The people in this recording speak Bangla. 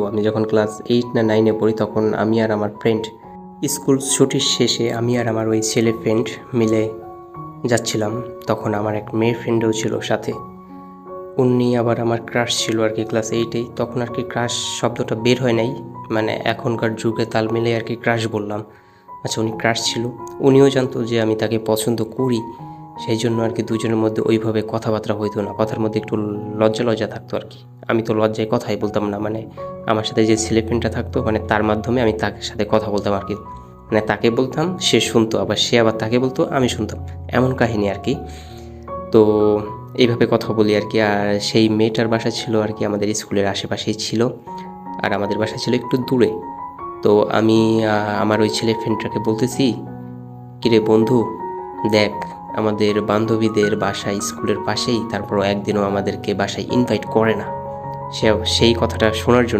আমি যখন ক্লাস 8 না 9-এ পড়ি তখন আমি আর আমার ফ্রেন্ড স্কুল ছুটির শেষে আমি আর আমার ওই ছেলে ফ্রেন্ড মিলে যাচ্ছিলাম। তখন আমার এক মেয়ে ফ্রেন্ডও ছিল সাথে। উনি আবার আমার ক্রাশ ছিল আর কি ক্লাস 8-এই। তখন আর কি ক্রাশ শব্দটা বের হয় নাই, মানে এখনকার যুগে তাল মিলে আর কি ক্রাশ বললাম। আচ্ছা, উনি ক্রাশ ছিল, উনিও জানতো যে আমি তাকে পছন্দ করি, সেই জন্য আর কি দুজনের মধ্যে ওইভাবে কথাবার্তা হইতো না, কথার মধ্যে একটু লজ্জা লজ্জা থাকতো আর কি। আমি তো লজ্জায় কথাই বলতাম না, মানে আমার সাথে যে ছেলে ফ্রেন্ডটা থাকতো মানে তার মাধ্যমে আমি তার সাথে কথা বলতাম আর কি। মানে তাকে বলতাম, সে শুনতো, আবার সে আবার তাকে বলতো, আমি শুনতাম, এমন কাহিনী আর কি। তো এইভাবে কথা বলি আর কি। আর সেই মেয়েটার বাসা ছিল আর কি আমাদের স্কুলের আশেপাশেই ছিল, আর আমাদের বাসা ছিল একটু দূরে। তো আমি আমার ওই ছেলে ফ্রেন্ডটাকে বলতেছি, কিরে বন্ধু, দেখ আমাদের বান্ধবীদের বাসায় স্কুলের পাশেই, তারপরও একদিনও আমাদেরকে বাসায় ইনভাইট করে না। সেই কথাটা শোনার জন্য